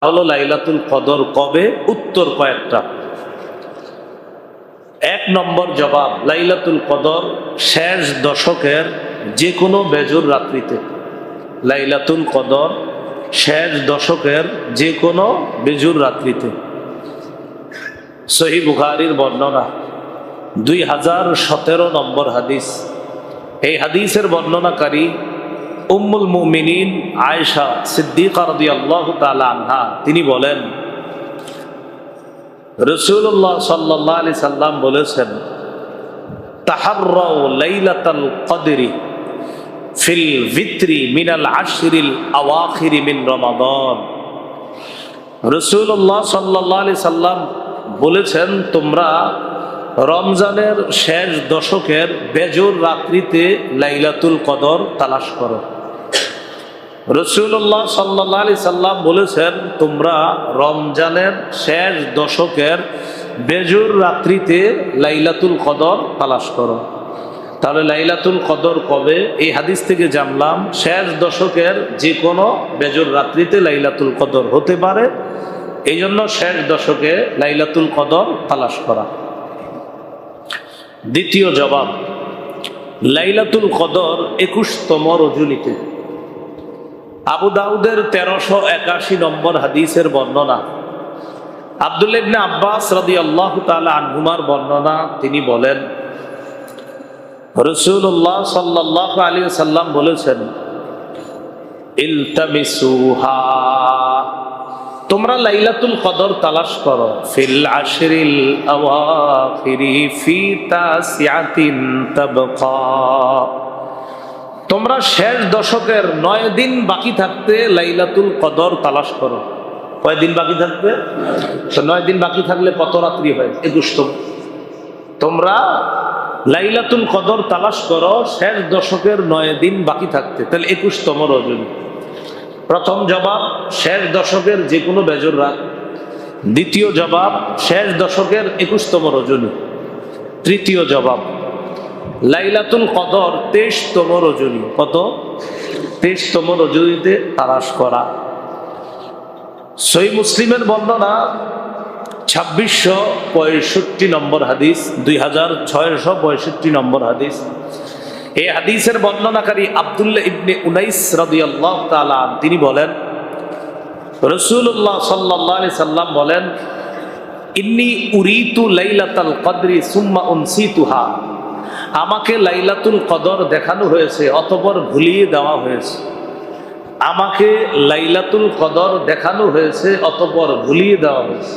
হলো লাইলাতুল কদর কবে? উত্তর কয়েকটা। এক নম্বর জবাব, লাইলাতুল কদর শেষ দশকের যে কোনো বেজুর রাত্রিতে। লাইলাতুল কদর শেষ দশকের যে কোনো বেজুর রাত্রিতে। সহিহ বুখারীর বর্ণনা 2017 নম্বর হাদিস। এই হাদিসের বর্ণনাকারী উম্মুল মুমিনিন আয়েশা সিদ্দিকা রাদিয়াল্লাহু তাআলা আনহা, তিনি বলেন রাসূলুল্লাহ সাল্লাল্লাহু আলাইহি সাল্লাম বলেছেন, তাহাররাউ লাইলাতাল কদরি ফিল ভিত্রি মিনাল আশরিল আওয়াখির মিন রমাদান। রাসূলুল্লাহ সাল্লাল্লাহু আলাইহি সাল্লাম বলেছেন, তোমরা রমজানের শেষ দশকের বেজোর রাত্রিতে লাইলাতুল কদর তালাশ করো। রাসূলুল্লাহ সাল্লাল্লাহু আলাইহি সাল্লাম বলেছেন, তোমরা রমজানের শেষ দশকের বেজোর রাত্রিতে লাইলাতুল কদর তালাশ করো। তাহলে লাইলাতুল কদর কবে? এই হাদিস থেকে জানলাম শেষ দশকের যে কোনো বেজোর রাত্রিতে লাইলাতুল কদর হতে পারে। এই জন্য শেষ দশকে লাইলাতুল কদর তালাশ করা। দ্বিতীয় জবাব, লাইলাতুল কদর 21তম রজনীতে। আবু দাউদের 1381 নম্বর হাদিসের বর্ণনা। আব্দুল্লাহ ইবনে আব্বাস রাদিয়াল্লাহু তাআলা আনহুমার বর্ণনা, তিনি বলেন রাসূলুল্লাহ সাল্লাল্লাহু আলাইহি ওয়াসাল্লাম বলেছেন, ইলতামিসুহা, তোমরা লাইলাতুল কদর তালাশ করো, ফিল আশরিল আওয়াখিরি ফি তাসিআতিন তাবকা, তোমরা শেষ দশকের 9 দিন বাকি থাকতে লাইলাতুল কদর তালাশ করো। কয়দিন বাকি থাকবে? 9 দিন বাকি থাকলে কত রাত্রি হয়? 21তম। তোমরা লাইলাতুল কদর তালাশ করো শেষ দশকের 9 দিন বাকি থাকতে, তাহলে 21তম রজনী। প্রথম জবাব, শেষ দশকের যে কোনো বেজোর রাত। দ্বিতীয় জবাব, শেষ দশকের 21তম রজনী। তৃতীয় জবাব, লাইলাতুল কদর 23তম রজনী। কত? 23তম রজনীতে তালাশ করা। সহিহ মুসলিমের বর্ণনা 2665 নম্বর হাদিস, 2665 নম্বর হাদিস। এই হাদিসের বর্ণনাকারী আব্দুল্লাহ ইবনে উনাইস রাদিয়াল্লাহু তাআলা, তিনি বলেন রাসূলুল্লাহ সাল্লাল্লাহু আলাইহি সাল্লাম বলেন, ইন্নী উরিতু লাইলাতাল কদরি সুম্মা উনসিতুহা, আমাকে লাইলাতুল কদর দেখানো হয়েছে অতঃপর ভুলিয়ে দেওয়া হয়েছে। আমাকে লাইলাতুল কদর দেখানো হয়েছে অতঃপর ভুলিয়ে দেওয়া হয়েছে।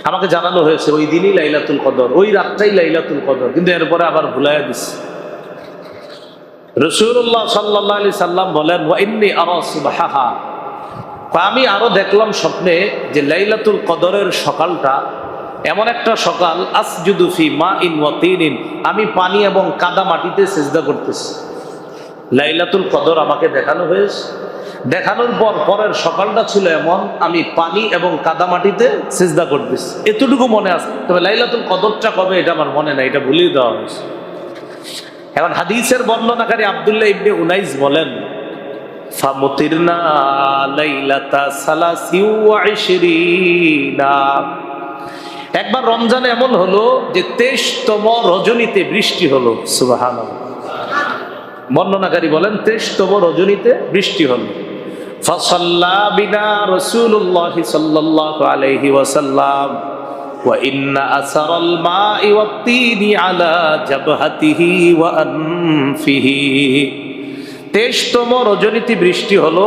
আমাকে জানানো হয়েছে ওই দিনই লাইলাতুল কদর, ওই রাতটাই লাইলাতুল কদর, কিন্তু এরপরে আবার ভুলাইয়া দিচ্ছে। রাসূলুল্লাহ সাল্লাল্লাহু আলাইহি সাল্লাম বলেন, ওয়া ইন্নী আরা সুবহাহা, আমি আরো দেখলাম স্বপ্নে যে লাইলাতুল কদরের সকালটা এমন একটা সকাল, আসজুদু ফি মাইন ওয়া তিনিন, আমি পানি এবং কাদা মাটিতে সিজদা করতেছি। লাইলাতুল কদর আমাকে দেখানো হয়েছে। দেখানোর পর পরের সকালটা ছিল এমন, আমি পানি এবং কাদা মাটিতে সিজদা করতেছি। এতটুকু মনে আছে, তবে লাইলাতুল কদরটা কবে এটা আমার মনে নাই, এটা ভুলিয়ে দেওয়া হয়েছে। এখন হাদিসের বর্ণনাকারী আব্দুল্লাহ ইবনে উনাইস বলেন, ফামুতিরনা লাইলাতা সালাসি ওয়া ইশরিনা, একবার রমজানে এমন হলো যে 23তম রজনীতে বৃষ্টি হলো। সুবহানাল্লাহ। বর্ণনাকারী বলেন 23তম রজনীতে বৃষ্টি হলো। ফাসাল্লা বিনা রাসূলুল্লাহ সাল্লাল্লাহু আলাইহি ওয়াসাল্লাম ওয়া ইন্না আসারাল মা'i ওয়াত-তিনি আলা জাবহাতিহি ওয়া আনফিহি, 23তম রজনীতে বৃষ্টি হলো।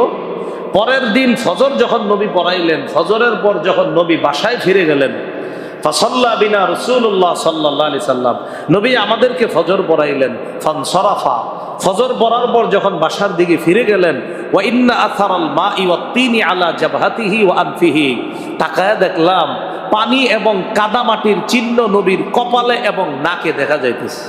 পরের দিন ফজর যখন নবী পড়াইলেন, ফজরের পর যখন নবী বাসায় ফিরে গেলেন, ফাসাল্লা বিনা রাসূলুল্লাহ সাল্লাল্লাহু আলাইহি সাল্লাম, নবী আমাদেরকে ফজর পড়াইলেন। ফানসারাফা, ফজর পড়ার পর যখন বাসার দিকে ফিরে গেলেন, ওয়া ইন্না আসারাল মা'i ওয়াত-তিনি আলা জাবহাতিহি ওয়া আনফিহি, তাকায়া দেখলাম পানি এবং কাদা মাটির চিহ্ন নবীর কপালে এবং নাকে দেখা যাইতেছে।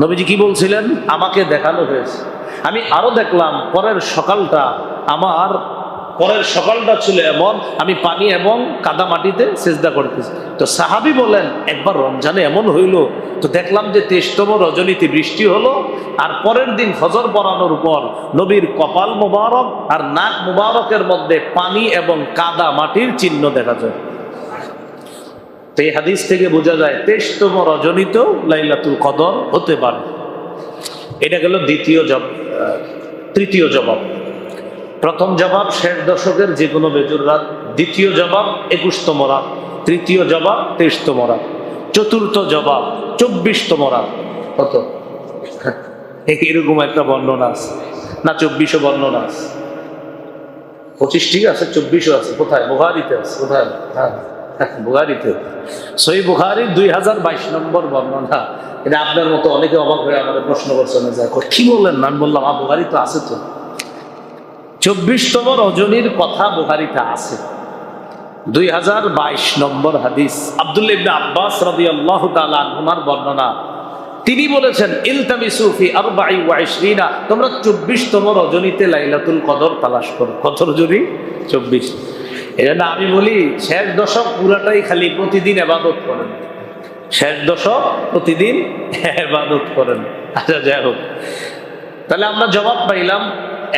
নবীজি কি বলছিলেন? আমাকে দেখানো হয়েছে। আমি আরো দেখলাম পরের সকালটা আমার পরের সকালটা ছিল এমন, আমি পানি এবং কাদা মাটিতে সেজদা করতেছি। তো সাহাবী বলেন, একবার রমজানে এমন হইল, তো দেখলাম যে 23তম রজনীতে বৃষ্টি হলো, আর পরের দিন ফজর পড়ানোর পর নবীর কপাল মুবারক আর নাক মুবারকের মধ্যে পানি এবং কাদা মাটির চিহ্ন দেখা যায়। তো এই হাদিস থেকে বোঝা যায় 23তম রজনীতেও লাইলাতুল কদর হতে পারে। এটা গেল তৃতীয় জবাব। প্রথম জবাব শেষ দশকের যে কোনো বেজুর রাত, দ্বিতীয় জবাব 21তম রাত, তৃতীয় জবাব 23তম রাত, চতুর্থ জবাব 24তম রাত। কত? এরকম একটা বর্ণনা আছে না? 24ও বর্ণনা আছে, 25 ঠিক আছে, 24ও আছে। কোথায়? বুখারীতে আছে। কোথায়? হ্যাঁ, বুখারীতে, সহিহ বুখারীর 2022 নম্বর বর্ণনা। এটা আপনার মতো অনেকে অবাক হয়ে আমাদের প্রশ্ন করছেন যে কি বললেন না? আমি বললাম বুখারী তো আছে, তো 24তম রজনীর কথা বুখারীতে আছে, 2022 নম্বর হাদিস। আব্দুল্লাহ ইবনে আব্বাস রাদিয়াল্লাহু তাআলা আনহুমার বর্ণনা। তিনি বলেছেন, ইলতামিসু ফি 24, তোমরা 24তম রজনীতে লাইলাতুল কদর তালাশ করো। কত রজনী? 24। এজন্য আমি বলি, শেষ দশক পুরাটাই খালি প্রতিদিন ইবাদত করেন, শেষ দশক প্রতিদিন ইবাদত করেন। আচ্ছা, যাই হোক, তাহলে আমরা জবাব পাইলাম।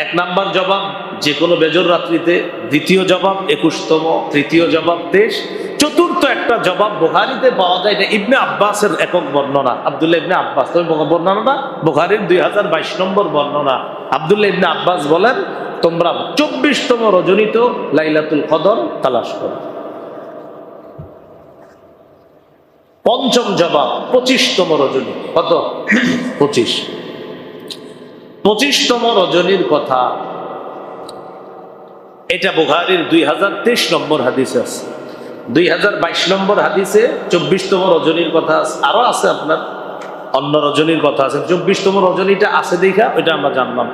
1 নাম্বার জবাব যে কোনো বেজর রাত্রিতে, দ্বিতীয় জবাব 21তম, তৃতীয় জবাব 23, চতুর্থ একটা জবাব বুখারীতে পাওয়া যায়। এটা ইবনে আব্বাসের একক বর্ণনা, আব্দুল্লাহ ইবনে আব্বাস। তবে বর্ণনাটা বুখারীর 2022 নম্বর বর্ণনা। আব্দুল্লাহ ইবনে আব্বাস বলেন, তোমরা 24তম রজনীতেও লাইলাতুল কদর তালাশ করো। পঞ্চম জবাব 25তম রজনী। কত? 25। 25তম রজনীর কথা, এটা বুখারীর 2023 নম্বর হাদিসে আছে। 2022 নম্বর হাদিসে 24তম রজনীর কথা আছে। আরো আছে আপনার অন্য রজনীর কথা আছে, 24তম রজনীটা আছে দেখা ওইটা আমরা জানলাম।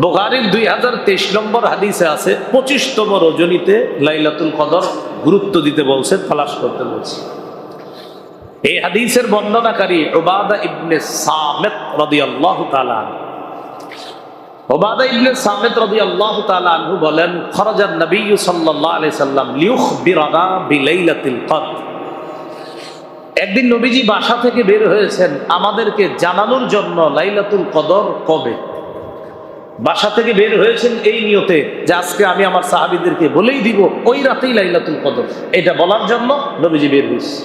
বুখারীর 2023 নম্বর হাদিসে আছে 25তম রজনীতে লাইলাতুল কদর গুরুত্ব দিতে বলছে, তালাশ করতে বলছে। এই হাদিসের বর্ণনাকারী উবাদা ইবনে সামিত রাদিয়াল্লাহু তাআলা। উবাদা ইবনে সামিত রাদিয়াল্লাহু তাআলা আনহু বলেন, খরাজান নবী সাল্লাল্লাহু আলাইহি সাল্লাম লিউখবিরানা বিলাইলাতিল কদর। একদিন নবীজি বাসা থেকে বের হয়েছেন আমাদেরকে জানানোর জন্য লাইলাতুল কদর কবে। বাসা থেকে বের হয়েছেন এই নিয়তে যে আজকে আমি আমার সাহাবীদেরকে বলেই দিব ওই রাতেই লাইলাতুল কদর, এটা বলার জন্য নবীজি বের হয়েছে,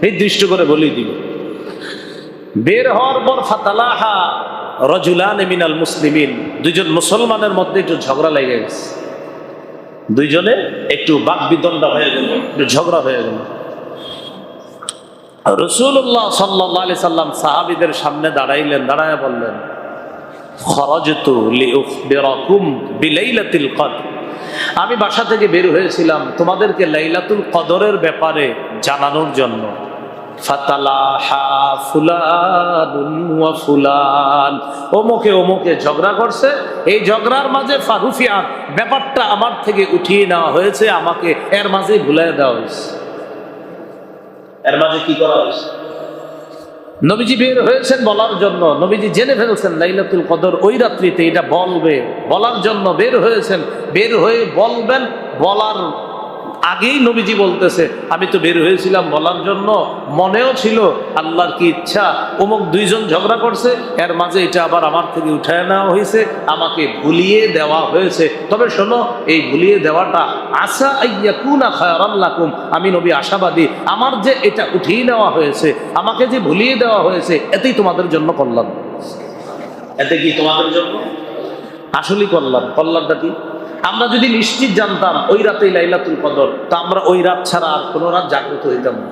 নির্দিষ্ট করে বলেই দিব। বের হওয়ার পর ফাতালাহা রাজুলান মিনাল মুসলিমিন, দুইজন মুসলমানের মধ্যে একটু ঝগড়া লেগে গেছে, দুইজনে একটু বাকবিতণ্ডা হয়ে গেল, একটু ঝগড়া হয়ে গেল। রাসূলুল্লাহ সাল্লাল্লাহু আলাইহি সাল্লাম সাহাবীদের সামনে দাঁড়াইলেন, দাঁড়ায় বললেন, খরাজতু লিউখবিরাকুম বিলাইলাতিল কদর, আমি বাসা থেকে বের হয়েছিলাম তোমাদেরকে লাইলাতুল কদরের ব্যাপারে জানানোর জন্য। ফাতালাহা ফুলানুন ওয়া ফুলান, ওমকে ওমকে ঝগড়া করছে, এই ঝগড়ার মাঝে ফারুফিয়ান, ব্যাপারটা আমার থেকে উঠিয়ে নেওয়া হয়েছে, আমাকে এর মাঝে ভুলাই দেওয়া হয়েছে। এর মাঝে কি করা হয়েছে? নবীজি বের হয়েছেন বলার জন্য, নবীজি জেনে ফেলছেন লাইলাতুল কদর ওই রাত্রিতে, এটা বলবে, বলার জন্য বের হয়েছেন। বের হয়ে বলবেন, বলার আগেই নবীজি বলতেছে, আমি তো বের হয়েছিলাম বলার জন্য, মনেও ছিল আল্লাহর কি ইচ্ছা অমুক দুইজন ঝগড়া করছে, এর মাঝে এটা আবার আমার থেকে উঠায় নেওয়া হয়েছে, আমাকে ভুলিয়ে দেওয়া হয়েছে। তবে শোনো, এই ভুলিয়ে দেওয়াটা আসা আইয়াকুনা খায়রান লাকুম, আমি নবী আশাবাদী, আমার যে এটা উঠিয়ে নেওয়া হয়েছে, আমাকে যে ভুলিয়ে দেওয়া হয়েছে, এতেই তোমাদের জন্য কল্যাণ। এতে কি তোমাদের জন্য আসলেই কল্যাণ? কল্যাণটা কি? আমরা যদি নিশ্চিত জানতাম ওই রাতেই লাইলাতুল কদর, তা আমরা ওই রাত ছাড়া আর কোনো রাত জাগ্রত হইতাম না।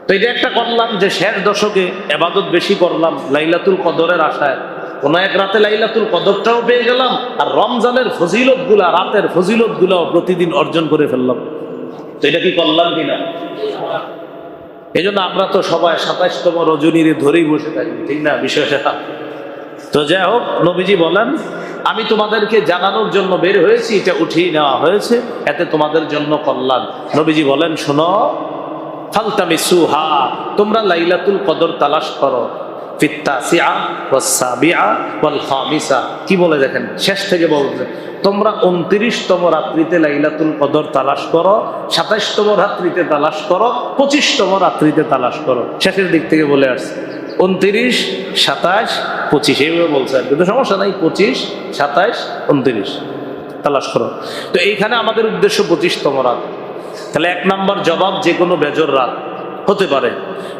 তো এটা একটা কল্যাণ যে শেষ দশকে ইবাদত বেশি করলাম লাইলাতুল কদরের আশায়, কোন এক রাতে লাইলাতুল কদরটাও পেয়ে গেলাম, আর রমজানের ফজিলতগুলা, রাতের ফজিলতগুলাও প্রতিদিন অর্জন করে ফেললাম। তো এটা কি কল্যাণ কিনা? এই জন্য আমরা তো সবাই 27তম রজনীর ধরেই বসে থাকি, ঠিক না বিষয়টা? তো যাই হোক, নবীজি বলেন, আমি তোমাদেরকে জানানোর জন্য বের হয়েছি, এটা উঠিয়ে নেওয়া হয়েছে, এতে তোমাদের জন্য কল্যাণ। নবীজি বলেন, শোনো, ফালতামিসুহা, তোমরা লাইলাতুল কদর তালাশ করো। ফিত তাসিআ ওয়াস সাবিআ ওয়াল খামিসা। কি বলে দেখেন, শেষ থেকে বলছে তোমরা 29তম রাত্রিতে লাইলাতুল কদর তালাশ করো, 27তম রাত্রিতে তালাশ করো, 25তম রাত্রিতে তালাশ করো। শেষের দিক থেকে বলে আসছে 29, 27, 25 এইভাবে বলছে, কিন্তু সমস্যা নাই, 25, 27, 29 তালাশ করো। তো এইখানে আমাদের উদ্দেশ্য 25তম রাত। তাহলে 1 নম্বর জবাব যে কোনো বেজর রাত হতে পারে,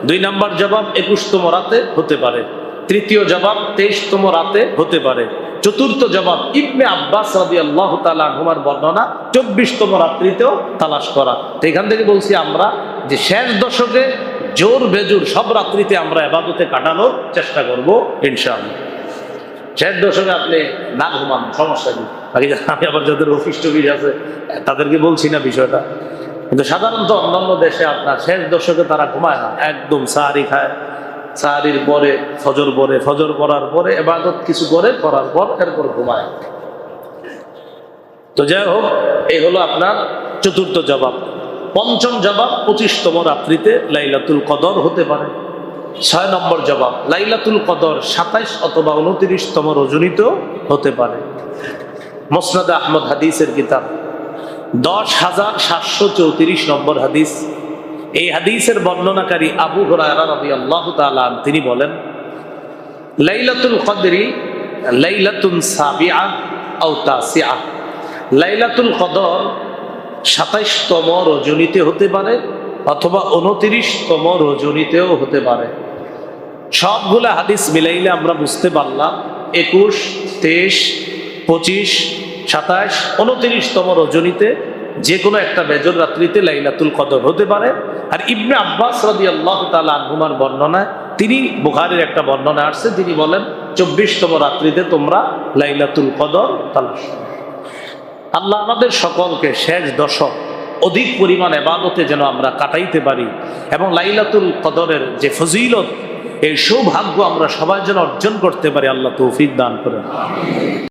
2 নম্বর জবাব 21তম রাতে হতে পারে, তৃতীয় জবাব 23তম রাতে হতে পারে, চতুর্থ জবাব ইবনে আব্বাস রাদিয়াল্লাহু তাআলা আনহুমার বর্ণনা 24তম রাত্রিতেও তালাশ করা। তো এখান থেকে বলছি আমরা যে শেষ দশকে জোর বেজোর সব রাত্রিতে আমরা ইবাদতে কাটানোর চেষ্টা করব ইনশাআল্লাহ। শেষ দশকে আপনি না ঘুমান সমস্যা কি, বাকি আমি আবার যাদের অফিস টফিস আছে তাদেরকে বলছি না বিষয়টা, কিন্তু সাধারণত অন্যান্য দেশে আপনার শেষ দশকে তারা ঘুমায় না, একদম সাহারি খায়, সাহারির পরে ফজর পরে, ফজর পড়ার পরে ইবাদত কিছু করে, করার পর এরপর ঘুমায়। তো যাই হোক, এই হলো আপনার চতুর্থ জবাব। পঞ্চম জবাব 25তম রাত্রিতে লাইলাতুল কদর হতে পারে। 6 নম্বর জবাব লাইলাতুল কদর 27 অথবা 29তম রজনীতেও হতে পারে। মুসনাদ আহমদ হাদিসের কিতাব 10,734 নম্বর হাদিস। এই হাদিসের বর্ণনাকারী আবু হুরায়রা রাদিয়াল্লাহু তাআলা তিনি বলেন, লাইলাতুল কদরি লাইলাতুন সাবিআ আও তাসিআ। লাইলাতুল কদর 27তম রজনীতে হতে পারে অথবা 29তম রজনীতেও হতে পারে। সবগুলা হাদিস মিলাইলে আমরা বুঝতে পারলাম 21, 23, 25, 27, 29তম রজনীতে যে কোনো একটা বেজর রাত্রিতে লাইলাতুল কদর হতে পারে। আর ইবনে আব্বাস রাদিয়াল্লাহু তাআলা আনহুমার বর্ণনায়, তিনি বুখারীর একটা বর্ণনা আসছে, তিনি বলেন 24তম রাত্রিতে তোমরা লাইলাতুল কদর তালাশ করো। আল্লাহ আমাদের সকলকে শেষ দশক অধিক পরিমাণ ইবাদতে যেন আমরা কাটাইতে পারি এবং লাইলাতুল কদরের যে ফজিলত, এই সৌভাগ্য আমরা সবাই যেন অর্জন করতে পারি, আল্লাহ তৌফিক দান করেন।